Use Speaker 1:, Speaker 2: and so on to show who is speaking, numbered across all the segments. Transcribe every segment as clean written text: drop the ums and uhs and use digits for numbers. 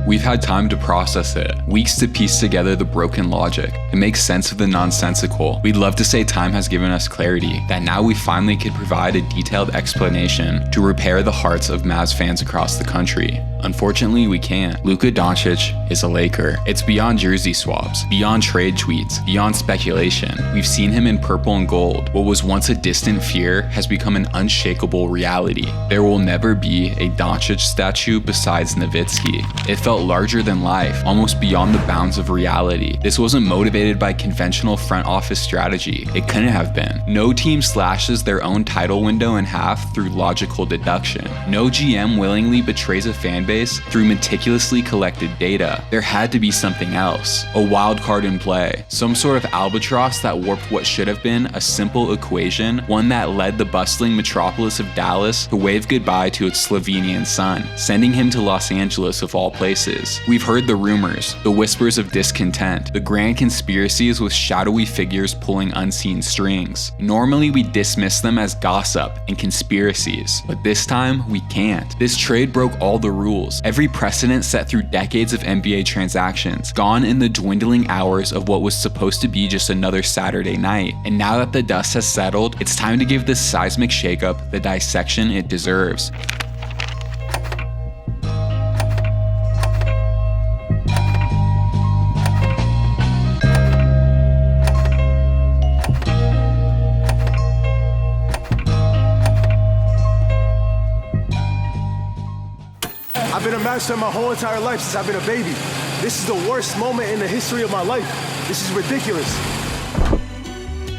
Speaker 1: We've had time to process it, weeks to piece together the broken logic, to make sense of the nonsensical. We'd love to say time has given us clarity, that now we finally could provide a detailed explanation to repair the hearts of Mavs fans across the country. Unfortunately, we can't. Luka Doncic is a Laker. It's beyond jersey swaps, beyond trade tweets, beyond speculation. We've seen him in purple and gold. What was once a distant fear has become an unshakable reality. There will never be a Doncic statue besides Nowitzki. It felt larger than life, almost beyond the bounds of reality. This wasn't motivated by conventional front office strategy. It couldn't have been. No team slashes their own title window in half through logical deduction. No GM willingly betrays a fan base through meticulously collected data. There had to be something else. A wild card in play. Some sort of albatross that warped what should have been a simple equation, one that led the bustling metropolis of Dallas to wave goodbye to its Slovenian son, sending him to Los Angeles of all places. We've heard the rumors, the whispers of discontent, the grand conspiracies with shadowy figures pulling unseen strings. Normally we dismiss them as gossip and conspiracies, but this time we can't. This trade broke all the rules. Every precedent set through decades of NBA transactions, gone in the dwindling hours of what was supposed to be just another Saturday night. And now that the dust has settled, it's time to give this seismic shakeup the dissection it deserves.
Speaker 2: I've been a Mavs fan my whole entire life since I've been a baby. This is the worst moment in the history of my life. This is ridiculous.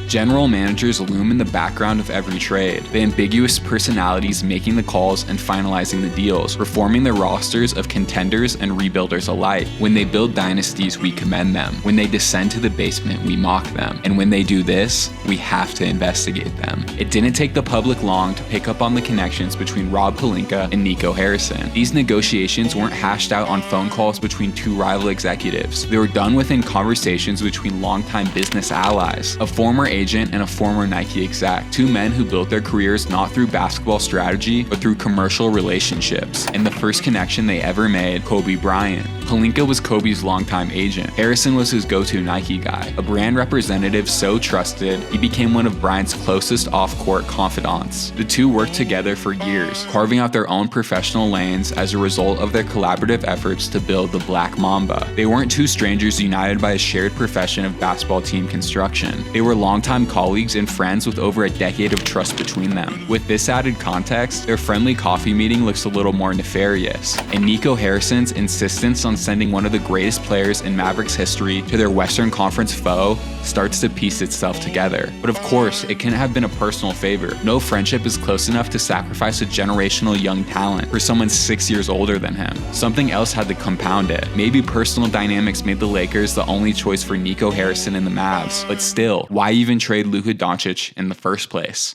Speaker 1: General managers loom in the background of every trade, the ambiguous personalities making the calls and finalizing the deals, reforming the rosters of contenders and rebuilders alike. When they build dynasties, we commend them. When they descend to the basement, we mock them. And when they do this, we have to investigate them. It didn't take the public long to pick up on the connections between Rob Pelinka and Nico Harrison. These negotiations weren't hashed out on phone calls between two rival executives. They were done within conversations between longtime business allies, a former agent and a former Nike exec, two men who built their careers not through basketball strategy, but through commercial relationships. And the first connection they ever made, Kobe Bryant. Pelinka was Kobe's longtime agent. Harrison was his go-to Nike guy, a brand representative so trusted, he became one of Bryant's closest off-court confidants. The two worked together for years, carving out their own professional lanes as a result of their collaborative efforts to build the Black Mamba. They weren't two strangers united by a shared profession of basketball team construction. They were longtime colleagues and friends with over a decade of trust between them. With this added context, their friendly coffee meeting looks a little more nefarious, and Nico Harrison's insistence on sending one of the greatest players in Mavericks history to their Western Conference foe starts to piece itself together. But of course, it couldn't have been a personal favor. No friendship is close enough to sacrifice a generational young talent for someone 6 years older than him. Something else had to compound it. Maybe personal dynamics made the Lakers the only choice for Nico Harrison and the Mavs, but still, why even trade Luka Doncic in the first place?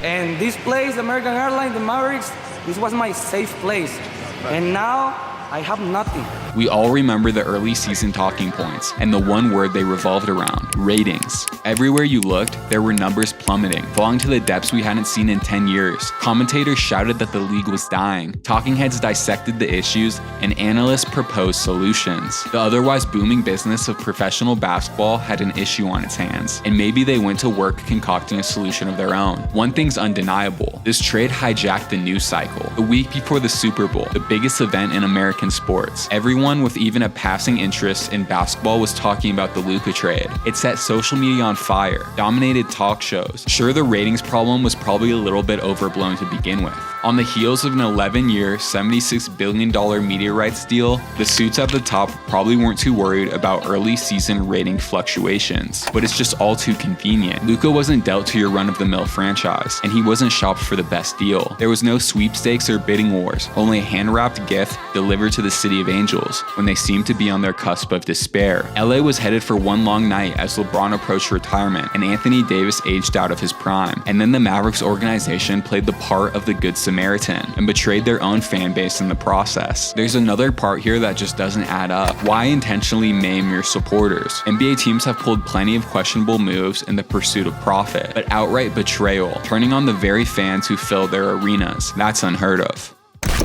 Speaker 3: And this place, American Airlines, the Mavericks, this was my safe place. And now I have nothing.
Speaker 1: We all remember the early season talking points and the one word they revolved around: ratings. Everywhere you looked, there were numbers plummeting, falling to the depths we hadn't seen in 10 years. Commentators shouted that the league was dying. Talking heads dissected the issues, and analysts proposed solutions. The otherwise booming business of professional basketball had an issue on its hands, and maybe they went to work concocting a solution of their own. One thing's undeniable: this trade hijacked the news cycle. The week before the Super Bowl, the biggest event in American sports, everyone with even a passing interest in basketball was talking about the Luka trade. It set social media on fire, dominated talk shows. Sure, the ratings problem was probably a little bit overblown to begin with. On the heels of an 11-year, $76 billion media rights deal, the suits at the top probably weren't too worried about early season rating fluctuations, but it's just all too convenient. Luka wasn't dealt to your run-of-the-mill franchise, and he wasn't shopped for the best deal. There was no sweepstakes or bidding wars, only a hand-wrapped gift delivered to the City of Angels when they seemed to be on their cusp of despair. LA was headed for one long night as LeBron approached retirement and Anthony Davis aged out of his prime, and then the Mavericks organization played the part of the Good Samaritan and betrayed their own fan base in the process. There's another part here that just doesn't add up. Why intentionally maim your supporters? NBA teams have pulled plenty of questionable moves in the pursuit of profit, but outright betrayal, turning on the very fans who fill their arenas, that's unheard of.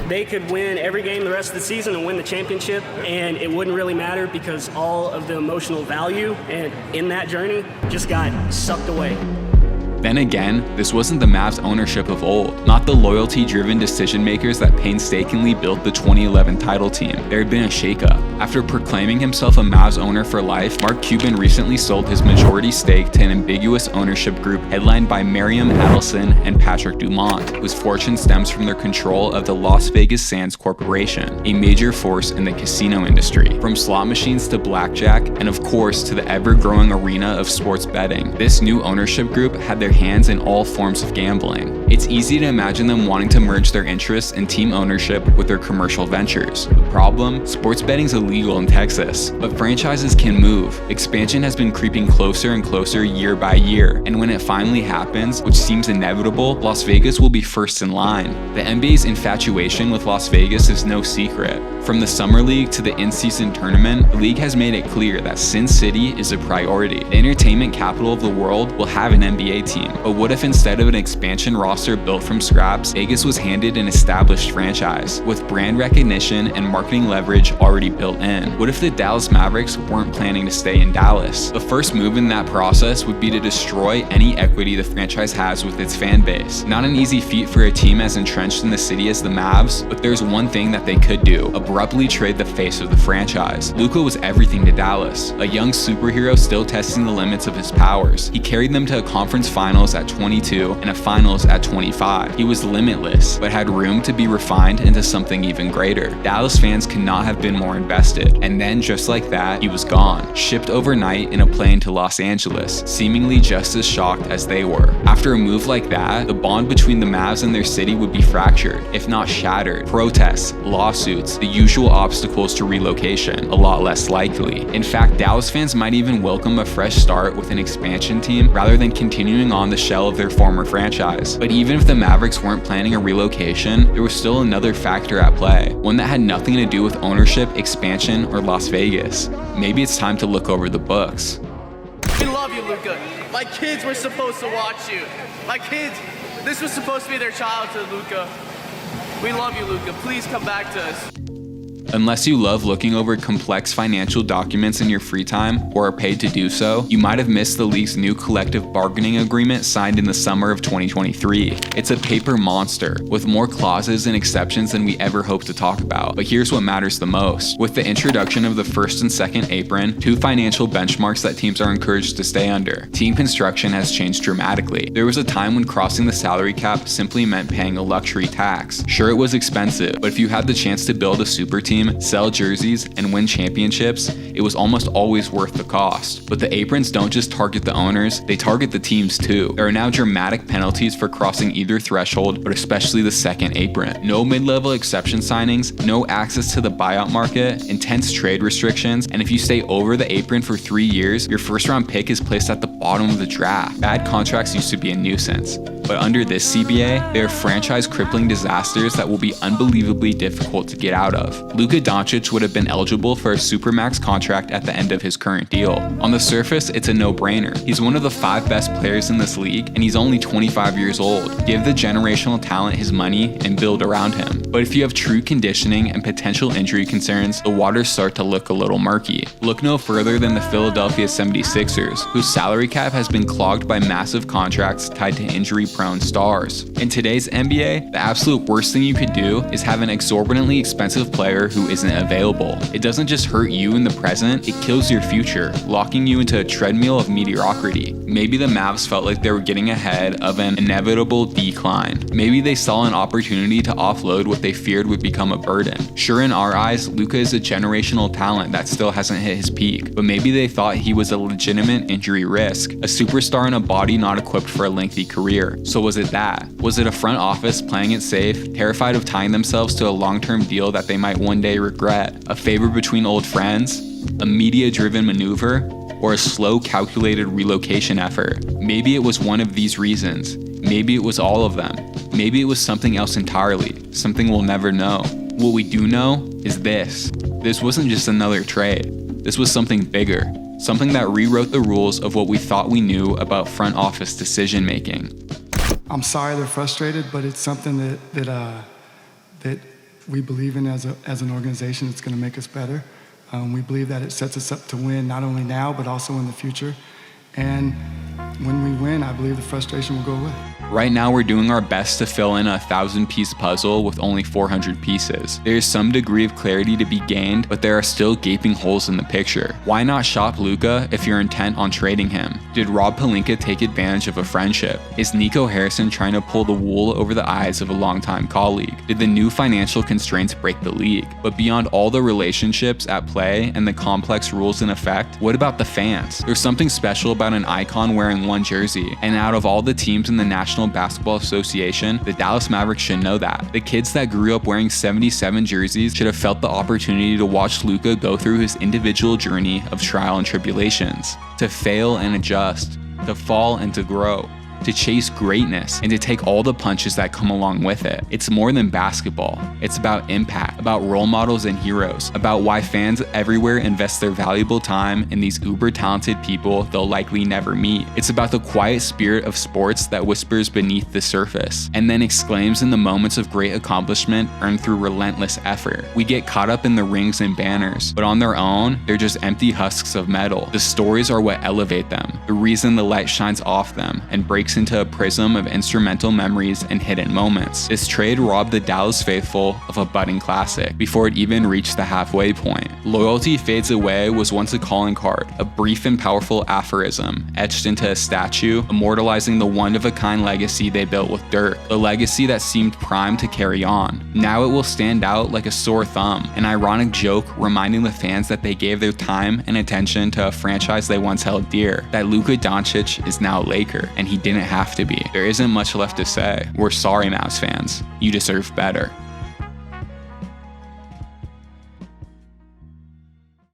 Speaker 4: they could win every game the rest of the season and win the championship, and it wouldn't really matter because all of the emotional value and in that journey just got sucked away.
Speaker 1: Then again, this wasn't the Mavs ownership of old, not the loyalty-driven decision makers that painstakingly built the 2011 title team. There had been a shakeup. After proclaiming himself a Mavs owner for life, Mark Cuban recently sold his majority stake to an ambiguous ownership group headlined by Miriam Adelson and Patrick Dumont, whose fortune stems from their control of the Las Vegas Sands Corporation, a major force in the casino industry. From slot machines to blackjack, and of course to the ever-growing arena of sports betting, this new ownership group had their hands in all forms of gambling. It's easy to imagine them wanting to merge their interests in team ownership with their commercial ventures. The problem? Sports betting's illegal in Texas, but franchises can move. Expansion has been creeping closer and closer year by year, and when it finally happens, which seems inevitable, Las Vegas will be first in line. The NBA's infatuation with Las Vegas is no secret. From the Summer League to the in-season tournament, the league has made it clear that Sin City is a priority. The entertainment capital of the world will have an NBA team. But what if instead of an expansion roster built from scraps, Vegas was handed an established franchise, with brand recognition and marketing leverage already built in? What if the Dallas Mavericks weren't planning to stay in Dallas? The first move in that process would be to destroy any equity the franchise has with its fan base. Not an easy feat for a team as entrenched in the city as the Mavs, but there's one thing that they could do: abruptly trade the face of the franchise. Luka was everything to Dallas, a young superhero still testing the limits of his powers. He carried them to a conference finals at 22 and a finals at 25. He was limitless, but had room to be refined into something even greater. Dallas fans could not have been more invested. And then, just like that, he was gone, shipped overnight in a plane to Los Angeles, seemingly just as shocked as they were. After a move like that, the bond between the Mavs and their city would be fractured, if not shattered. Protests, lawsuits, the usual obstacles to relocation, a lot less likely. In fact, Dallas fans might even welcome a fresh start with an expansion team rather than continuing on the shell of their former franchise. But even if the Mavericks weren't planning a relocation, there was still another factor at play, one that had nothing to do with ownership, expansion, or Las Vegas. Maybe it's time to look over the books.
Speaker 5: We love you, Luka. My kids were supposed to watch you. My kids, this was supposed to be their childhood, Luka. We love you, Luka. Please come back to us.
Speaker 1: Unless you love looking over complex financial documents in your free time or are paid to do so, you might have missed the league's new collective bargaining agreement signed in the summer of 2023. It's a paper monster with more clauses and exceptions than we ever hoped to talk about. But here's what matters the most. With the introduction of the first and second apron, two financial benchmarks that teams are encouraged to stay under, team construction has changed dramatically. There was a time when crossing the salary cap simply meant paying a luxury tax. Sure, it was expensive, but if you had the chance to build a super team, sell jerseys, and win championships, it was almost always worth the cost. But the aprons don't just target the owners, they target the teams too. There are now dramatic penalties for crossing either threshold, but especially the second apron. No mid-level exception signings, no access to the buyout market, intense trade restrictions, and if you stay over the apron for 3 years, your first-round pick is placed at the bottom of the draft. Bad contracts used to be a nuisance, but under this CBA, they are franchise-crippling disasters that will be unbelievably difficult to get out of. Luka Doncic would have been eligible for a supermax contract at the end of his current deal. On the surface, it's a no-brainer. He's one of the 5 best players in this league, and he's only 25 years old. Give the generational talent his money and build around him. But if you have true conditioning and potential injury concerns, the waters start to look a little murky. Look no further than the Philadelphia 76ers, whose salary cap has been clogged by massive contracts tied to injury-prone stars. In today's NBA, the absolute worst thing you could do is have an exorbitantly expensive player who isn't available. It doesn't just hurt you in the present, it kills your future, locking you into a treadmill of mediocrity. Maybe the Mavs felt like they were getting ahead of an inevitable decline. Maybe they saw an opportunity to offload what they feared would become a burden. Sure, in our eyes, Luka is a generational talent that still hasn't hit his peak, but maybe they thought he was a legitimate injury risk, a superstar in a body not equipped for a lengthy career. So was it that? Was it a front office playing it safe, terrified of tying themselves to a long-term deal that they might one day regret? A favor between old friends? A media-driven maneuver? Or a slow, calculated relocation effort? Maybe it was one of these reasons. Maybe it was all of them. Maybe it was something else entirely, something we'll never know. What we do know is this. This wasn't just another trade. This was something bigger. Something that rewrote the rules of what we thought we knew about front office decision making.
Speaker 6: I'm sorry they're frustrated, but it's something that we believe in as an organization. It's going to make us better. We believe that it sets us up to win not only now, but also in the future. And when we win, I believe the frustration will go away.
Speaker 1: Right now, we're doing our best to fill in a 1,000-piece puzzle with only 400 pieces. There is some degree of clarity to be gained, but there are still gaping holes in the picture. Why not shop Luka if you're intent on trading him? Did Rob Pelinka take advantage of a friendship? Is Nico Harrison trying to pull the wool over the eyes of a longtime colleague? Did the new financial constraints break the league? But beyond all the relationships at play and the complex rules in effect, what about the fans? There's something special about an icon wearing one jersey, and out of all the teams in the National Basketball Association, the Dallas Mavericks should know that. The kids that grew up wearing 77 jerseys should have felt the opportunity to watch Luka go through his individual journey of trial and tribulations, to fail and adjust, to fall and to grow, to chase greatness, and to take all the punches that come along with it. It's more than basketball. It's about impact, about role models and heroes, about why fans everywhere invest their valuable time in these uber-talented people they'll likely never meet. It's about the quiet spirit of sports that whispers beneath the surface, and then exclaims in the moments of great accomplishment earned through relentless effort. We get caught up in the rings and banners, but on their own, they're just empty husks of metal. The stories are what elevate them, the reason the light shines off them and breaks into a prism of instrumental memories and hidden moments. This trade robbed the Dallas faithful of a budding classic before it even reached the halfway point. Loyalty fades away was once a calling card, a brief and powerful aphorism etched into a statue, immortalizing the one-of-a-kind legacy they built with dirt, a legacy that seemed primed to carry on. Now it will stand out like a sore thumb, an ironic joke reminding the fans that they gave their time and attention to a franchise they once held dear, that Luka Doncic is now a Laker, and he didn't have to be. There isn't much left to say. We're sorry, Mavs fans. You deserve better.